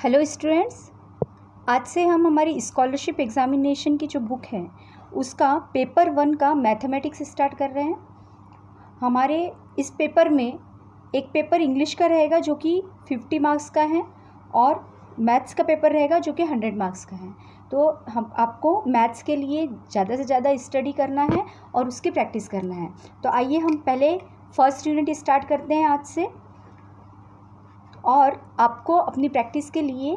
Hello students, आज से हम हमारी स्कॉलरशिप एग्ज़ामिनेशन की जो बुक है उसका पेपर 1 का मैथमेटिक्स स्टार्ट कर रहे हैं। हमारे इस पेपर में एक पेपर इंग्लिश का रहेगा जो कि 50 मार्क्स का है और मैथ्स का पेपर रहेगा जो कि 100 मार्क्स का है। तो हम आपको मैथ्स के लिए ज़्यादा से ज़्यादा स्टडी करना है और उसकी प्रैक्टिस करना है। तो आइए हम पहले फर्स्ट यूनिट स्टार्ट करते हैं आज से। और आपको अपनी प्रैक्टिस के लिए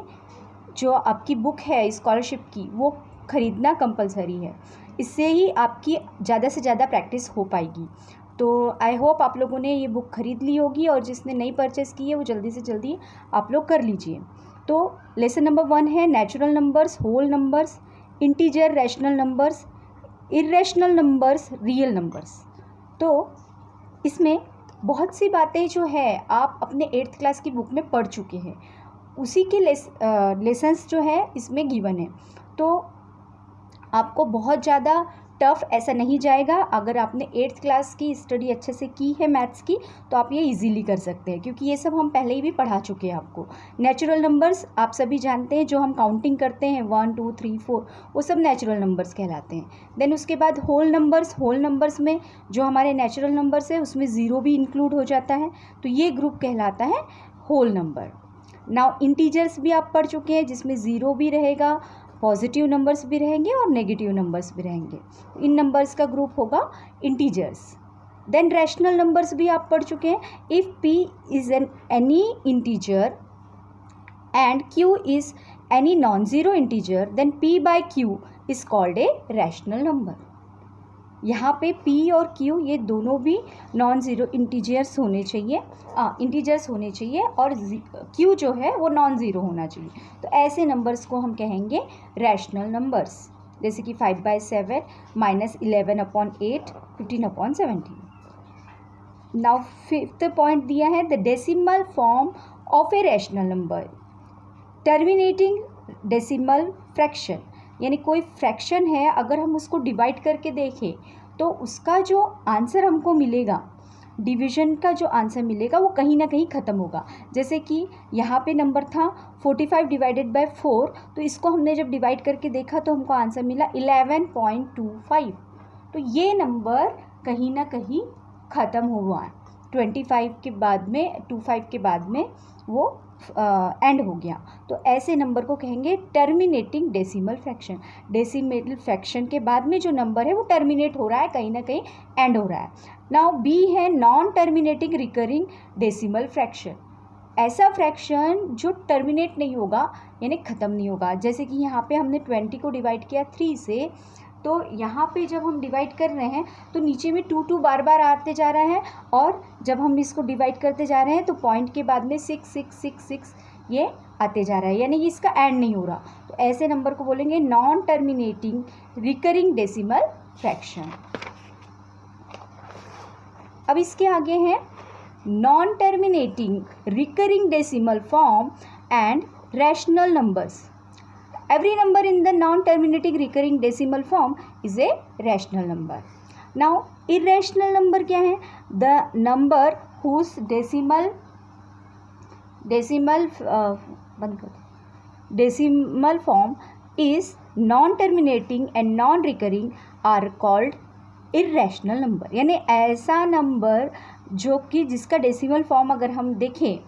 जो आपकी बुक है स्कॉलरशिप की वो ख़रीदना कंपलसरी है। इससे ही आपकी ज़्यादा से ज़्यादा प्रैक्टिस हो पाएगी। तो आई होप आप लोगों ने ये बुक ख़रीद ली होगी और जिसने नहीं परचेज़ की है वो जल्दी से जल्दी आप लोग कर लीजिए। तो लेसन नंबर 1 है natural numbers, whole numbers, integer, rational numbers, irrational numbers, real numbers. तो इसमें बहुत सी बातें जो है आप अपने 8th क्लास की बुक में पढ़ चुके हैं, उसी के लेसन्स जो है इसमें गिवन है। तो आपको बहुत ज़्यादा टफ़ ऐसा नहीं जाएगा। अगर आपने 8th क्लास की स्टडी अच्छे से की है मैथ्स की तो आप ये इजीली कर सकते हैं, क्योंकि ये सब हम पहले ही भी पढ़ा चुके हैं आपको। नेचुरल नंबर्स आप सभी जानते हैं, जो हम काउंटिंग करते हैं 1 2 3 4, वो सब नेचुरल नंबर्स कहलाते हैं। देन उसके बाद होल नंबर्स में जो हमारे नेचुरल नंबर्स है उसमें ज़ीरो भी इंक्लूड हो जाता है, तो ये ग्रुप कहलाता है होल नंबर। नाउ इंटीजर्स भी आप पढ़ चुके हैं, जिसमें ज़ीरो भी रहेगा, पॉजिटिव नंबर्स भी रहेंगे और नेगेटिव नंबर्स भी रहेंगे। इन नंबर्स का ग्रुप होगा इंटीजर्स। देन रैशनल नंबर्स भी आप पढ़ चुके हैं। If p is any integer and q is any non zero integer, then p by q is called a rational number. यहाँ पे p और q ये दोनों भी नॉन ज़ीरो इंटीजर्स होने चाहिए, और q जो है वो नॉन ज़ीरो होना चाहिए। तो ऐसे नंबर्स को हम कहेंगे रैशनल नंबर्स, जैसे कि 5/7 -11/8 15/17। नाउ 5th पॉइंट दिया है the decimal form of A rational number terminating decimal fraction. यानी कोई फ्रैक्शन है, अगर हम उसको डिवाइड करके देखें तो उसका जो आंसर हमको मिलेगा, डिवीज़न का जो आंसर मिलेगा वो कहीं ना कहीं ख़त्म होगा। जैसे कि यहाँ पे नंबर था 45 डिवाइडेड बाय 4, तो इसको हमने जब डिवाइड करके देखा तो हमको आंसर मिला 11.25। तो ये नंबर कहीं ना कहीं ख़त्म हुआ है। 25 के बाद में वो एंड हो गया। तो ऐसे नंबर को कहेंगे terminating decimal fraction. Decimal fraction के बाद में जो नंबर है वो टर्मिनेट हो रहा है, कहीं ना कहीं एंड हो रहा है। नाउ बी है non terminating recurring decimal fraction. ऐसा फ्रैक्शन जो टर्मिनेट नहीं होगा, यानी ख़त्म नहीं होगा। जैसे कि यहाँ पे हमने 20 को डिवाइड किया 3 से, तो यहाँ पे जब हम डिवाइड कर रहे हैं तो नीचे में 2 बार बार आते जा रहा है, और जब हम इसको डिवाइड करते जा रहे हैं तो पॉइंट के बाद में 6 6 6 6 ये आते जा रहा है, यानी इसका एंड नहीं हो रहा। तो ऐसे नंबर को बोलेंगे non terminating recurring decimal fraction. अब इसके आगे है non terminating recurring decimal form and rational numbers. Every number in the non-terminating recurring decimal form is a rational number. Now, irrational number क्या है? The number whose decimal form is non-terminating and non-recurring are called irrational number. यानी ऐसा number जो कि जिसका decimal form अगर हम देखें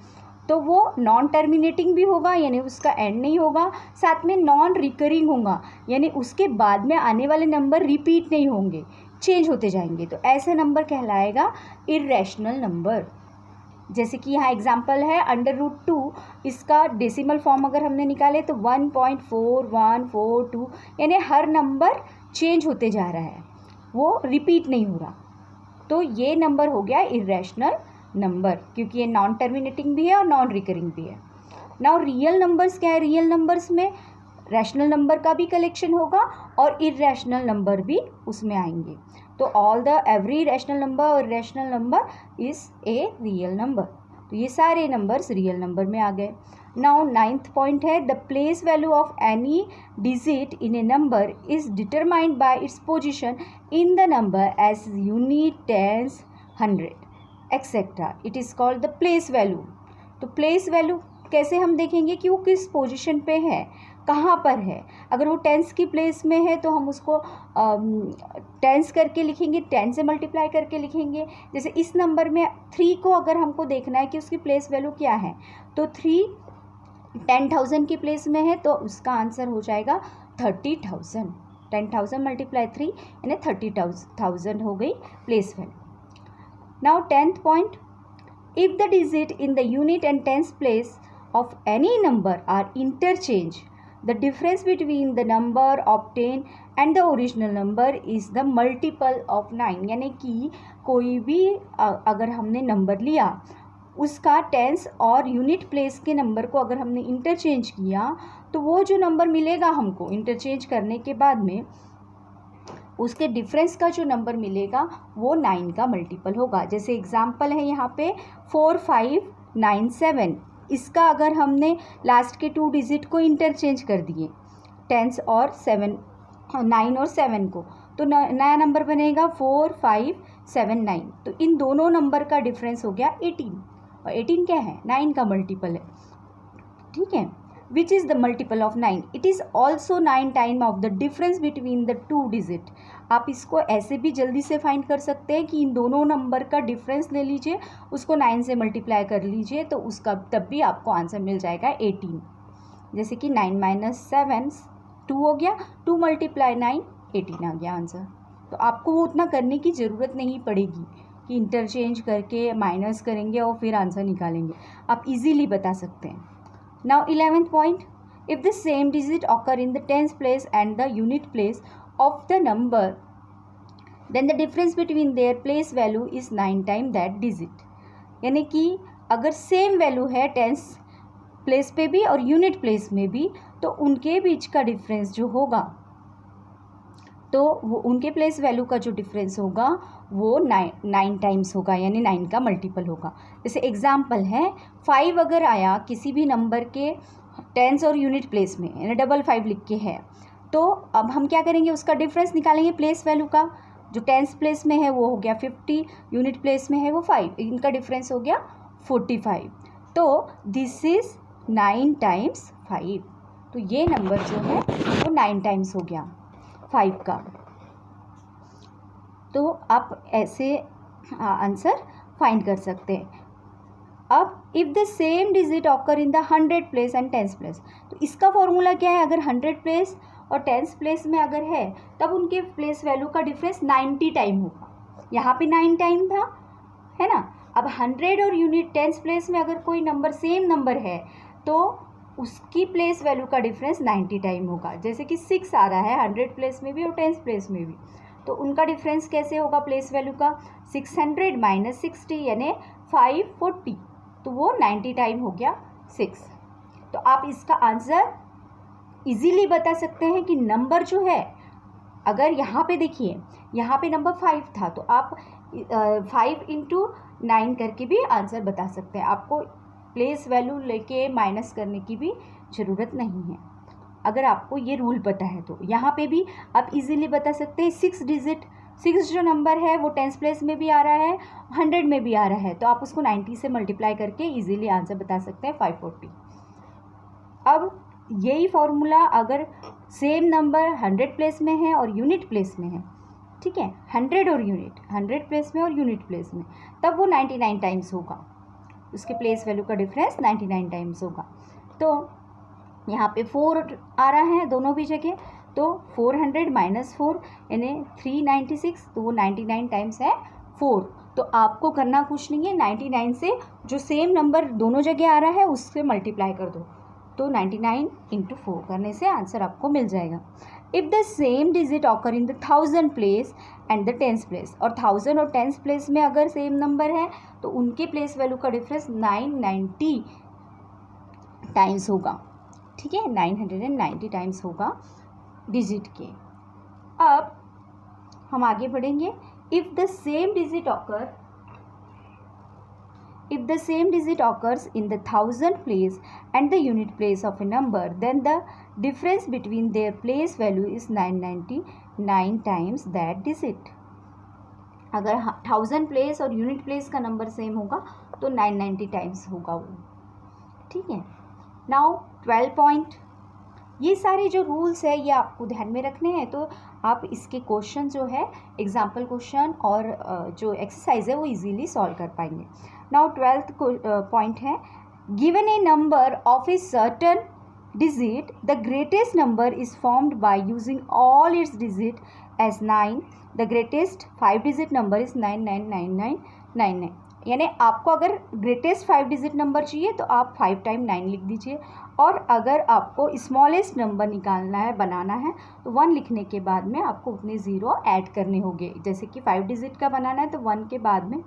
तो वो नॉन टर्मिनेटिंग भी होगा, यानी उसका एंड नहीं होगा, साथ में नॉन रिकरिंग होगा, यानी उसके बाद में आने वाले नंबर रिपीट नहीं होंगे, चेंज होते जाएंगे। तो ऐसा नंबर कहलाएगा इर्रेशनल नंबर। जैसे कि यहाँ एग्जांपल है √2, इसका डेसिमल फॉर्म अगर हमने निकाले तो 1.4142, यानी हर नंबर चेंज होते जा रहा है, वो रिपीट नहीं हो रहा। तो ये नंबर हो गया इर्रेशनल नंबर, क्योंकि ये नॉन टर्मिनेटिंग भी है और नॉन रिकरिंग भी है। नाउ रियल नंबर्स क्या है? रियल नंबर्स में रैशनल नंबर का भी कलेक्शन होगा और इर्रेशनल नंबर भी उसमें आएंगे। तो एवरी रैशनल नंबर और irrational number is a real number. तो ये सारे नंबर्स रियल नंबर में आ गए। नाउ 9th पॉइंट है the place value of any digit in a number is determined by its position in the number as unit, tens, 100 etcetera. It is called the place value. तो place value कैसे हम देखेंगे कि वो किस position पे है, कहाँ पर है। अगर वो टेंस की प्लेस में है तो हम उसको टेंस करके लिखेंगे, 10 से मल्टीप्लाई करके लिखेंगे। जैसे इस नंबर में 3 को अगर हमको देखना है कि उसकी प्लेस वैल्यू क्या है, तो 3 10,000 की प्लेस में है तो उसका आंसर हो जाएगा 30,000। 10,000 मल्टीप्लाई 3 यानी 30,000 हो गई place value. Now 10th point, if the digit in the unit and tens place of any number are interchanged, the difference between the number obtained and the original number is the multiple of 9। यानी कि कोई भी अगर हमने number लिया, उसका tense और unit place के नंबर को अगर हमने इंटरचेंज किया, तो वो जो नंबर मिलेगा हमको इंटरचेंज करने के बाद में, उसके डिफरेंस का जो नंबर मिलेगा वो 9 का मल्टीपल होगा। जैसे एग्जांपल है यहाँ पे 4597, इसका अगर हमने लास्ट के 2 डिजिट को इंटरचेंज कर दिए, 10 और 7, 9 और 7 को, तो नया नंबर बनेगा 4579। तो इन दोनों नंबर का डिफरेंस हो गया 18, और 18 क्या है, 9 का मल्टीपल है। ठीक है, which is the multiple of 9? It is also 9 time of the difference between the 2 digit। आप इसको ऐसे भी जल्दी से फाइंड कर सकते हैं कि इन दोनों नंबर का डिफरेंस ले लीजिए, उसको 9 से मल्टीप्लाई कर लीजिए, तो उसका तब भी आपको आंसर मिल जाएगा 18। जैसे कि 9 माइनस 7 2 हो गया, 2 मल्टीप्लाई 9 18 आ गया आंसर। तो आपको वो उतना करने की ज़रूरत नहीं पड़ेगी कि इंटरचेंज करके माइनस करेंगे और फिर आंसर निकालेंगे, आप इजीली बता सकते हैं। Now 11th point, if the same digit occur in the tens place and the unit place of the number, then the difference between their place value is 9 times that digit। यानी कि अगर same value है tens place पे भी और unit place में भी, तो उनके बीच का डिफरेंस जो होगा, तो वो उनके प्लेस वैल्यू का जो डिफरेंस होगा वो 9 टाइम्स होगा, यानी 9 का मल्टीपल होगा। जैसे एग्जांपल है 5 अगर आया किसी भी नंबर के टेंस और यूनिट प्लेस में, यानी 55 लिख के है, तो अब हम क्या करेंगे, उसका डिफरेंस निकालेंगे प्लेस वैल्यू का। जो टेंस प्लेस में है वो हो गया 50, यूनिट प्लेस में है वो 5, इनका डिफरेंस हो गया 45। तो दिस इज़ 9 टाइम्स 5। तो ये नंबर जो है वो 9 टाइम्स हो गया 5 का। तो आप ऐसे आंसर फाइंड कर सकते हैं। अब if the same digit occur in the 100 place and 10 place, तो इसका फॉर्मूला क्या है, अगर 100 प्लेस और 10 प्लेस में अगर है, तब उनके प्लेस वैल्यू का डिफरेंस 90 टाइम होगा। यहाँ पे 9 टाइम था, है ना। अब 100 और यूनिट 10 प्लेस में अगर कोई नंबर सेम नंबर है, तो उसकी प्लेस वैल्यू का डिफरेंस 90 टाइम होगा। जैसे कि 6 आ रहा है 100 प्लेस में भी और 10 प्लेस में भी, तो उनका डिफरेंस कैसे होगा प्लेस वैल्यू का, 600 माइनस 60 यानी 540, तो वो 90 टाइम हो गया 6। तो आप इसका आंसर इजीली बता सकते हैं कि नंबर जो है, अगर यहाँ पे देखिए, यहाँ पे नंबर 5 था, तो आप 5 इंटू 9 करके भी आंसर बता सकते हैं। आपको प्लेस वैल्यू लेके माइनस करने की भी ज़रूरत नहीं है, अगर आपको ये रूल पता है। तो यहाँ पे भी आप इजीली बता सकते हैं। 6 डिजिट, 6 जो नंबर है वो 10 प्लेस में भी आ रहा है, 100 में भी आ रहा है, तो आप उसको 90 से मल्टीप्लाई करके इजीली आंसर बता सकते हैं 540। अब यही फॉर्मूला अगर सेम नंबर 100 प्लेस में है और यूनिट प्लेस में है, ठीक है, 100 और यूनिट, 100 प्लेस में और यूनिट प्लेस में, तब वो 99 टाइम्स होगा, उसके प्लेस वैल्यू का डिफरेंस 99 टाइम्स होगा। तो यहाँ पे 4 आ रहा है दोनों भी जगह, तो 400 माइनस 4 यानी 396, तो वो 99 टाइम्स है 4। तो आपको करना कुछ नहीं है, 99 से जो सेम नंबर दोनों जगह आ रहा है उससे मल्टीप्लाई कर दो, तो 99 इंटू 4 करने से आंसर आपको मिल जाएगा। If the same digit occur in the 1000 place and the 10th place, और 1000 और 10th प्लेस में अगर सेम नंबर है, तो उनके प्लेस वैल्यू का डिफरेंस 990 टाइम्स होगा, ठीक है, 990 टाइम्स होगा डिजिट के। अब हम आगे बढ़ेंगे। If the same digit occur, if the same digit occurs in the 1000 place and the unit place of a number, then the difference between their place value is 999 times that digit। अगर 1000 place और unit place का number same होगा तो 990 times होगा वो, ठीक है। Now 12 point, ये सारे जो रूल्स है ये आपको ध्यान में रखने हैं, तो आप इसके क्वेश्चन जो है एग्जाम्पल क्वेश्चन और जो एक्सरसाइज है वो इजीली सॉल्व कर पाएंगे। नाउ 12th पॉइंट है, given A number of a certain digit, the greatest number is formed by using all its digit as 9. The greatest 5 digit number is 999999. यानी आपको अगर ग्रेटेस्ट 5 डिजिट नंबर चाहिए तो आप 5 time 9 लिख दीजिए, और अगर आपको स्मॉलेस्ट नंबर निकालना है, बनाना है, तो 1 लिखने के बाद में आपको उतने ज़ीरो ऐड करने होंगे। जैसे कि 5 डिजिट का बनाना है तो 1 के बाद में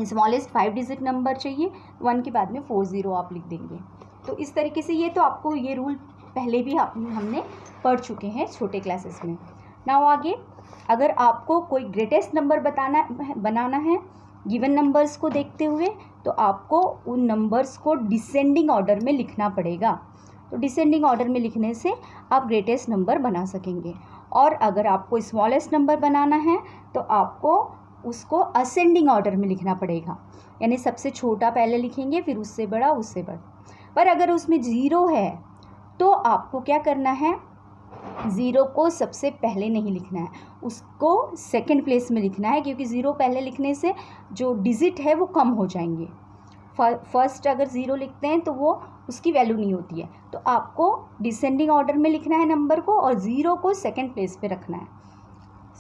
स्मॉलेस्ट 5 डिजिट नंबर चाहिए, 1 के बाद में 4 ज़ीरो आप लिख देंगे। तो इस तरीके से ये तो आपको ये रूल पहले भी हमने पढ़ चुके हैं छोटे क्लासेस में। नाउ आगे, अगर आपको कोई ग्रेटेस्ट नंबर बनाना है गिवन नंबर्स को देखते हुए, तो आपको उन नंबर्स को डिसेंडिंग ऑर्डर में लिखना पड़ेगा। तो डिसेंडिंग ऑर्डर में लिखने से आप ग्रेटेस्ट नंबर बना सकेंगे। और अगर आपको स्मॉलेस्ट नंबर बनाना है तो आपको उसको असेंडिंग ऑर्डर में लिखना पड़ेगा, यानी सबसे छोटा पहले लिखेंगे, फिर उससे बड़ा, उससे बड़ा। पर अगर उसमें ज़ीरो है तो आपको क्या करना है, ज़ीरो को सबसे पहले नहीं लिखना है, उसको सेकंड प्लेस में लिखना है, क्योंकि ज़ीरो पहले लिखने से जो डिजिट है वो कम हो जाएंगे। फर्स्ट अगर ज़ीरो लिखते हैं तो वो उसकी वैल्यू नहीं होती है। तो आपको डिसेंडिंग ऑर्डर में लिखना है नंबर को, और ज़ीरो को सेकंड प्लेस पे रखना है।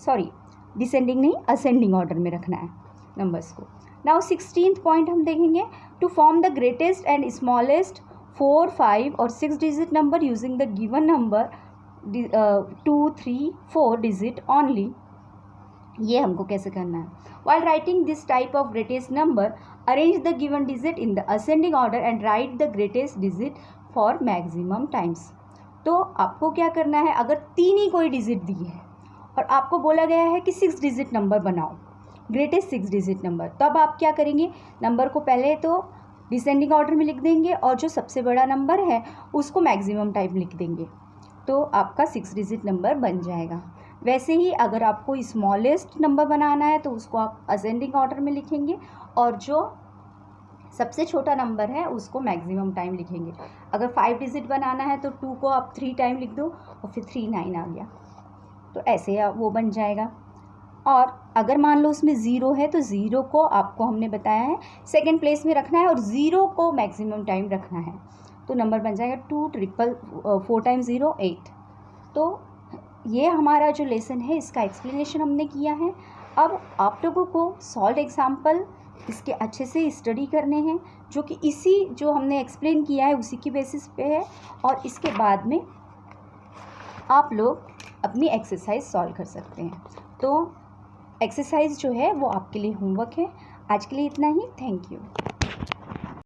सॉरी, डिसेंडिंग नहीं, असेंडिंग ऑर्डर में रखना है नंबर्स को। नाउ 16th पॉइंट हम देखेंगे, to form the greatest and smallest 4, 5 और 6 digit number using the given number 2, 3, 4 digit only. ये हमको कैसे करना है, while writing this type of greatest number arrange the given digit in the ascending order and write the greatest digit for maximum times. तो आपको क्या करना है, अगर 3 ही कोई डिजिट दी है और आपको बोला गया है कि 6 डिजिट नंबर बनाओ, ग्रेटेस्ट 6 डिजिट नंबर, तब आप क्या करेंगे, नंबर को पहले तो डिसेंडिंग ऑर्डर में लिख देंगे और जो सबसे बड़ा नंबर है उसको मैक्सिमम टाइम लिख देंगे, तो आपका 6 डिजिट नंबर बन जाएगा। वैसे ही अगर आपको स्मॉलेस्ट नंबर बनाना है तो उसको आप असेंडिंग ऑर्डर में लिखेंगे, और जो सबसे छोटा नंबर है उसको मैक्सिमम टाइम लिखेंगे। अगर 5 डिजिट बनाना है तो 2 को आप 3 टाइम लिख दो और फिर 3 9 आ गया, तो ऐसे वो बन जाएगा। और अगर मान लो उसमें ज़ीरो है तो ज़ीरो को आपको हमने बताया है सेकंड प्लेस में रखना है और ज़ीरो को मैक्सिमम टाइम रखना है, तो नंबर बन जाएगा 2 ट्रिपल 4 टाइम 0 8। तो ये हमारा जो लेसन है इसका एक्सप्लेनेशन हमने किया है। अब आप लोगों को सॉल्व एग्जाम्पल इसके अच्छे से स्टडी करने हैं, जो कि इसी जो हमने एक्सप्लेन किया है उसी की बेसिस पे है, और इसके बाद में आप लोग अपनी एक्सरसाइज सॉल्व कर सकते हैं। तो एक्सरसाइज जो है वो आपके लिए होमवर्क है। आज के लिए इतना ही, थैंक यू।